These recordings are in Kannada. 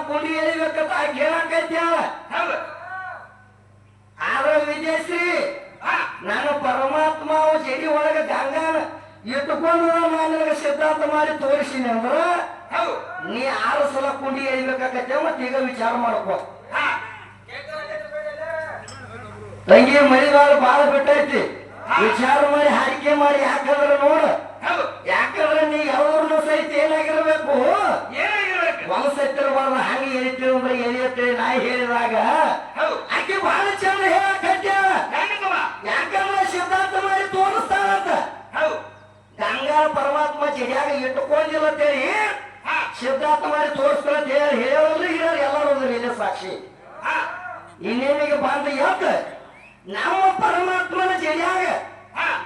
ಕುಡಿ ಎಳಿಬೇಕಂತ ಕೇಳಾಕೈತ್ಯಾವ. ಆದ್ರೆ ವಿಜಯಶ್ರೀ ನಾನು ಪರಮಾತ್ಮ ಜಡಿ ಒಳಗ ಗಂಗಾನ ಇಟ್ಟುಕೊಂಡು ನಾನು ನಿನಗೆ ಸಿದ್ಧಾಂತ ಮಾಡಿ ತೋರಿಸಿನಿ ಅಂದ್ರ ನೀ 6 ಸಲ ಕುಂಡಿ ಎಳಿಬೇಕಾಗತ್ತೆ. ಮತ್ತೆ ಈಗ ವಿಚಾರ ಮಾಡ್ಕೋ ತಂಗಿ, ಮಳಿಗಾಲ ಬಾಳ ಬಿಟ್ಟೈತಿ. ವಿಚಾರ ಮಾಡಿ ಹಾಡಿಕೆ ಮಾಡಿ. ಯಾಕಂದ್ರೆ ನೋಡು, ಯಾಕಂದ್ರೆ ನೀ ಯಾವ್ದು ಸಹಿತ ಏನಾಗಿರ್ಬೇಕು, ಹೊಲಸತ್ತಿರಬಾರ್ದು. ಹಂಗೆ ಎಳಿತೀವಿ ಅಂದ್ರೆ ಎಳಿಯತ್ತೇಳಿ ನಾ ಹೇಳಿದಾಗ ಆಕೆ ಬಹಳ ಚಂದ ಹೇಳಕತ್ಯ. ಯಾಕಂದ್ರೆ ಸಿದ್ಧಾಂತ ಮಾಡಿ ತೋರಿಸ್ತಾನಂತ. ಗಂಗಾ ಪರಮಾತ್ಮ ಜಡಿಯಾಗ ಇಟ್ಟುಕೊಂಡಿಲ್ಲ ಅಂತೇಳಿ ಸಿದ್ಧಾಂತ ಮಾಡಿ ತೋರಿಸ್ತಾನಂತ ಹೇಳಿ ಹೇಳೋದ್ರು ಇರೋರು ಎಲ್ಲರೂ ಇಲ್ಲ ಸಾಕ್ಷಿ. ಇನ್ನೇನಿಗೆ ಬಂದ ಎತ್ತ ನಮ್ಮ ಪರಮಾತ್ಮನ ಜಡಿಯಾಗ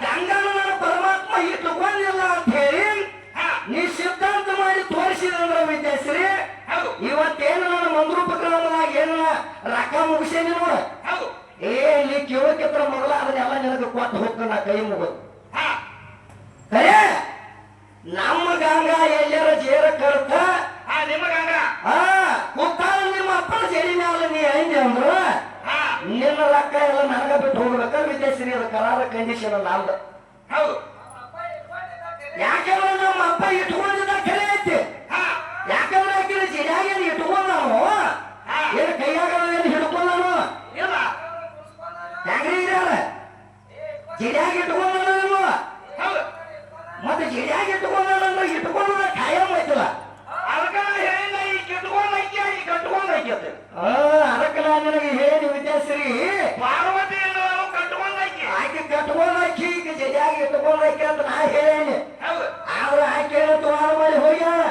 ಗಂಗಾನ ನನ್ನ ಪರಮಾತ್ಮ ಇಟ್ಟುಕೊಂಡಿಲ್ಲ ಅಂತ ಹೇಳಿ ನೀ ಸಿದ್ಧಾಂತ ಮಾಡಿ ತೋರಿಸಿದಂದ್ರ ವಿದ್ಯಾಶ್ರೀ, ಇವತ್ತೇನು ನನ್ನ ಮಂದ್ರೂಪ ಗ್ರಾಮದಾಗ ಏನ ರೊಕ್ಕ ಮುಗಿಸೇನಿ ನೋಡ. ನೀ ಕೇಳಕ್ಕಿತ್ರ ಮೊದಲ ಅದನ್ನೆಲ್ಲ ನಿನಗೆ ಕೊಟ್ಟು ಹೋಗ್ತಾನ ಕೈ ಮುಗಿದು. ಕರೆ ನಮ್ಮ ಗಂಗಾ ಎಲ್ಲರ ಜೇರ ಕರ್ತ ನಿಮ್ಮ ಗಂಗಾ ಕೂತಾಳ ನಿಮ್ಮ ಅಪ್ಪನ ಜಡಿ ಮ್ಯಾಲ ನೀ ಐಂದಿ ಅಂದ್ರ ನಿನ್ನ ರೊಕ್ಕ ಎಲ್ಲ ನನಗ ಬಿಟ್ಟು ಹೋಗ್ಬೇಕ ವಿದ್ಯಾಶ್ರೀ. ಅದ ಕರಾರ ಕಂಡೀಷನ್ ನಮ್ದು. ಯಾಕಂದ್ರೆ ನಮ್ಮ ಅಪ್ಪ ಇಟ್ಕೊಂಡಿದ್ದ ಕರೆ ಐತಿ. ಯಾಕಂದ್ರೆ ಆಕಿನ ಜಡಿಯಾಗ ಇಟ್ಕೊಂಡ್ ನಾವು ಏನು ಕೈಯಾಗ ಏನು ಹಿಡ್ಕೊಂಡ್ ನಾನು ಹೆಂಗ್ರಿ ಇರ್ಯಾರ ಜಡಿಯಾಗ ಇಟ್ಕೊಂಡ ಮತ್ತೆ ಜಡಿಯಾಗ ಇಟ್ಕೊಂಡ್ರೆ ಇಟ್ಕೊಂಡ ಖಾಯಂ ಐತಲ್ಲ. ಅದಕ್ಕೆ ನಾನು ನಿನಗೆ ಹೇಳಿ ವಿದ್ಯಾಶ್ರೀ, ಪಾರ್ವತಿ ಆಕೆ ಕಟ್ಕೊಂಡಾಕಿ ಈಗ ಜಡಿಯಾಗ ಇಟ್ಕೊಂಡಾಕಿ ಅಂತ ನಾ ಹೇಳೇನಿ. ಆದ್ರೆ ಆಕೆ ತೋರ ಮಾಡಿ ಹೋಗ್ಯಾಳ.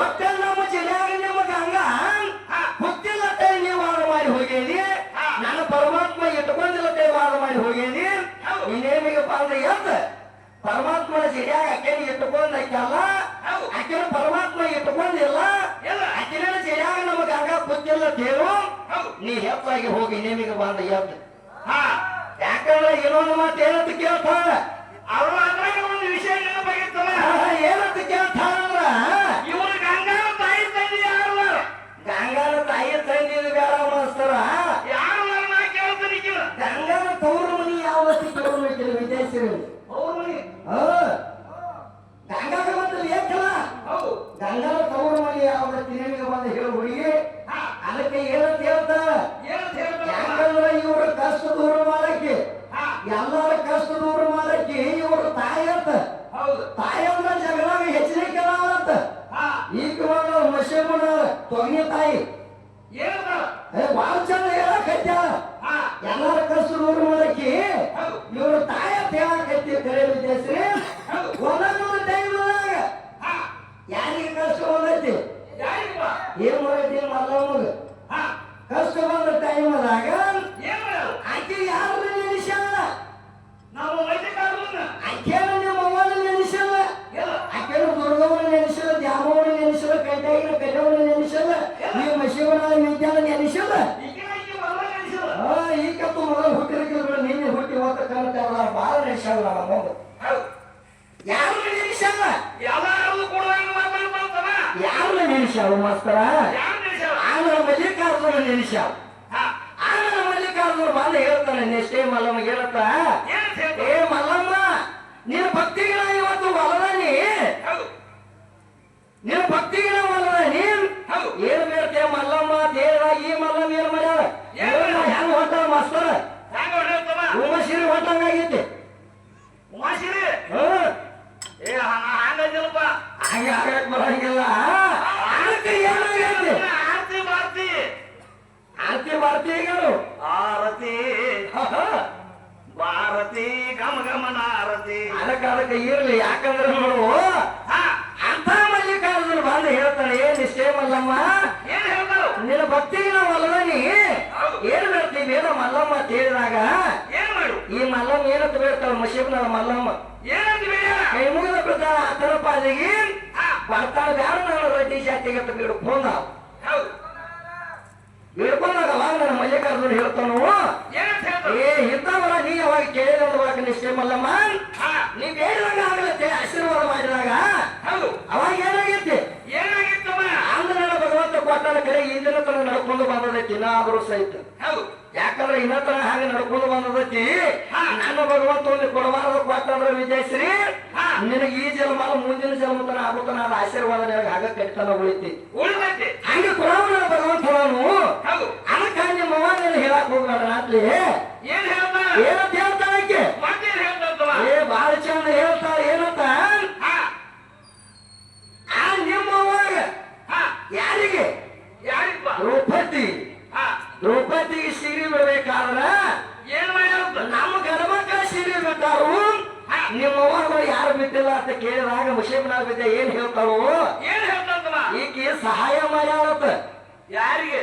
ಒಟ್ಟ ನಮ್ಮ ಜಡಿಯಾಗ ನಿಮ್ಮ ಗಂಗಾ ಗೊತ್ತಿಲ್ಲ ನೀವು ವಾದ ಮಾಡಿ ಹೋಗೇನಿ. ನನ್ನ ಪರಮಾತ್ಮ ಇಟ್ಕೊಂಡಿಲ್ಲ ವಾದ ಮಾಡಿ ಹೋಗೇನಿ. ಇನ್ನೇನಿಗೆ ಬಂದ ಎತ್ತ ಪರಮಾತ್ಮನ ಜಡಿಯಾಗ ಆಕೆನ ಇಟ್ಟುಕೊಂಡಲ್ಲ, ಆಕೆನ ಪರಮಾತ್ಮ ಇಟ್ಟುಕೊಂಡಿಲ್ಲ. ಆಕೆನ ಜಡಿಯಾಗ ನಮ್ಮ ಗಂಗಾ ಗೊತ್ತಿಲ್ಲ ತೇರು ನೀ ಹೆಚ್ಚಾಗಿ ಹೋಗಿ ನೇಮಿಗೆ ಬಂದ ಎತ್ತ. ಯಾಕಂದ್ರೆ ಇನ್ನೊಂದು ಮಾತು ಏನಂತ ಕೇಳ್ತಾಳ, ಅವರು ಅದ್ರಾಗ ಒಂದು ವಿಷಯ ನೆನಪಾಗಿರ್ತಲ್ಲ. ಏನಂತ ಕೇಳ್ತಾಳಂದ್ರ ಇವರು ಗಂಗಾನ ತಾಯಿ ತಂದಿ ಯಾರು? ಗಂಗಾನ ತಾಯಿ ತಂದಿ ಬೇಡ ಮಾಸ್ತರ, ಯಾರು ಕೇಳ್ತಾನೆ. ಗಂಗಾನ ತವರು ಮನಿ ಯಾವತ್ತಿ ಕೇಳಬೇಕಿಲ್ಲ ವಿದೇಶಿ ಗಂಗಾಗ ಬಂದು ಏಕಲ್ಲ. ಗಂಗಾನ ತವರು ಮನಿ ಯಾವತ್ತಿ ನಿನಗೆ ಬಂದು ಹೇಳು ಹುಡುಗಿ. ಅದಕ್ಕೆ ಏನಂತ ಹೇಳ್ತಾಳ, ಯಾಕಂದ್ರೆ ಇವರು ಕಷ್ಟ ದೂರ ಮಾಡಕ್ಕೆ, ಎಲ್ಲರ ಕಷ್ಟ ದೂರ ಮಾಡಕ್ಕೆ ಇವರು ತಾಯಿ ಅಂತ. ತಾಯಿ ಅಂದ್ರೆ ಜಗಳಾಗ ಹೆಚ್ಚಿನ ಕೆಲವಂತ. ಈಗ ಬಂದ ಮಶೇಮನ ತೊಗನಿ ತಾಯಿ ಬಾಳ ಚಂದ ಹೇಳಕೈತ. ಎಲ್ಲರ ಕಷ್ಟ ದೂರ ಮಾಡಕ್ಕೆ ಇವರು ತಾಯಿ ಅಂತ ಹೇಳಕೈತಿ. ಕರೆ ವಿದ್ಯಾಶ್ರೀ, ಒಂದೊಂದು ಟೈಮ್ದಾಗ ಯಾರಿಗೆ ಕಷ್ಟ ಬಂದೈತಿ ಏನ್ ಮಾಡೈತಿ ಮಲ್ಲಮ್ಮಗ ಕಷ್ಟ ಬಂದ ಟೈಮ್ದಾಗ ಆಕೆ ಯಾರು ನೆನೆಸಲ್ಲ. ನಾವು ಆಕೆನ ನಿಮ್ಮ ಅವ್ವನ ನೆನೆಸಲ್ಲ, ಆಕೆನ ದುರ್ಗವನ ನೆನೆಸಲ್ಲ, ದ್ಯಾಮವನ ನೆನೆಸಲ್ಲ, ಕೈತಾಗಿನ ಕೈಯವನ ನೆನೆಸಲ್ಲ, ನೀವು ಮಶಿವನ ವಿದ್ಯಾನ ನೆನೆಸಲ್ಲ. ಈಗತ್ತು ಮೊದಲು ಹುಟ್ಟಿರಕಿದ್ರು ನೀನೆ ಹುಟ್ಟಿ ಹೋದ ಕಾಣ್ತಾರ ಬಾಳ ನೆನೆಸಲ್ಲ. ನಮ್ಮ ಯಾರು ನೆನೆಸಲ್ಲ, ಯಾರು ನೆನೆಸಲ್ಲ ಮಾಸ್ತರ. ಆಂಧ್ರ ಮಲ್ಲಿಕಾರ್ಜುನ ನೆನೆಸ್ಯಾವ. ಆಂಧ್ರ ಮಲ್ಲಿಕಾರ್ಜುನ ಬಂದು ಹೇಳ್ತಾನೆ ನೆಕ್ಸ್ಟ್ ಮಲ್ಲಮ್ಮ ಹೇಳತ್ತ, ಏ ಮಲ್ಲಮ್ಮ ನಿನ್ನ ಭಕ್ತಿಗಿನ ಇವತ್ತು ಹೊಲದಾನಿ, ನಿನ್ನ ಭಕ್ತಿಗಿನ ಹೊಲದಾನಿ ಏನ್ ಬೇಡ್ತೇ ಮಲ್ಲಮ್ಮ ದೇವ. ಈ ಮಲ್ಲಮ್ಮ ಏನ್ ಮಾಡ್ಯಾರ ಹೆಂಗ ಹೊಂಟಾರ ಮಾಸ್ತರ? ಉಮಾಶ್ರೀ ಹೊಂಟಂಗಾಗೈತಿ. ಉಮಾಶ್ರೀ ಹಂಗ ಆಗಕ್ ಬರಂಗಿಲ್ಲ. ಏನಾಗೈತಿ ಆರತಿ ಭಾರತಿ ಈಗರು ಆರತಿ ಭಾರತಿ ಗಮ ಗಮನ ಆರತಿ ಅದಕ್ಕೆ ಇರ್ಲಿ. ಯಾಕಂದ್ರೆ ನೋಡು ಅಂತ ಮಲ್ಲಿಕಾರ್ಜುನ ಬಂದು ಹೇಳ್ತಾನೆ, ಏನ್ ಇಷ್ಟೇ ಮಲ್ಲಮ್ಮ ನಿನ್ನ ಭಕ್ತಿಗೆ ನಾವು ಅಲ್ಲದನಿ ಏನ್ ಬೇಡ್ತೀವಿ ಬೇಡ ಮಲ್ಲಮ್ಮ ಅಂತ ಹೇಳಿದಾಗ ಈ ಮಲ್ಲಮ್ಮ ಏನಂತ ಬೇಡ್ತಾಳ ಮಶೀಬ್ನ ಮಲ್ಲಮ್ಮ ಕೈ ಮುಗಿದ ಬಿಡ್ತಾಳ. ಆತರ ಪಾದಿಗೆ ಬರ್ತಾಳ ಬ್ಯಾಡ ನಾನು ರೆಡ್ಡಿ ಜಾತಿಗೆ ಬಿಡ್ಕೊಂಡ ಬಿಡ್ಕೊಂಡಾಗಲ್ಲ ನನ್ನ ಮಲ್ಲಿಕಾರ್ಜುನ ಹೇಳ್ತಾನು, ಏ ಇಂಥವರ ನೀ ಯಾವಾಗ ಕೇಳಿದಾಗ ನಿಷ್ಠೆ ಮಲ್ಲಮ್ಮ ನೀ ಬೇಡಿದಾಗ ಆಗಲತ್ತೆ ಆಶೀರ್ವಾದ ಮಾಡಿದಾಗ ಅವಾಗ ಏನಾಗೈತಿ? ಆಂಧ್ರ ಭಗವಂತ ಕೊಟ್ಟ ಕಡೆ ಇಂದಿನ ತರ ನಡ್ಕೊಂಡು ಬಂದದೈತಿ ಇನ್ನಾದ್ರೂ ಸಹಿತ. ಯಾಕಂದ್ರೆ ಇನ್ನ ತರ ಹಾಗೆ ನಡ್ಕೊಂಡು ಬಂದದೈತಿ. ನನ್ನ ಭಗವಂತ ಒಂದು ಕೊಡಬಾರದು ಕೊಟ್ಟಂದ್ರೆ ವಿಜಯಶ್ರೀ ನಿನಗೆ ಈ ಜನ್ಮ ಮುಂದಿನ ಜನ್ಮತನ ಆಗುತ್ತಾನ ಅದ ಆಶೀರ್ವಾದ ನಿನಗೆ ಹಾಗ ಕಟ್ತಾನ ಉಳಿತಿ ಹಂಗೆ ಕೊಡವ ಭಗವಂತ ನಾನು ಅದಕ್ಕ ನಿಮ್ಮ ನೀನು ಹೇಳಕ್ ಹೋಗ್ಬೇಡ ರಾತ್ರಿ ಏನಂತ ಹೇಳ್ತಾಳ ಆಕೆ ಬಾಳ ಚಂದ ಹೇಳ್ತಾಳ ಏನಂತ ಆ ನಿಮ್ಮವಾಗ ಯಾರಿಗೆ ದ್ರೌಪದಿಗೆ ಸೀರೆ ಬಿಡ್ಬೇಕಾದ್ರ ನಮ್ಮ ಗಣಮಕ್ಕ ಸೀರೆ ಬಿಟ್ಟಾರು ನಿಮ್ಮವ್ವ ಯಾರು ಬಿಟ್ಟಿಲ್ಲ ಅಂತ ಕೇಳಿದಾಗ ಮುಷೇಬ್ನಾಗ ಬಿದ್ದೆ ಏನ್ ಹೇಳ್ತಾಳು ಈಕೆ ಸಹಾಯ ಮಾಡ್ಯಾಳತ್ತ ಯಾರಿಗೆ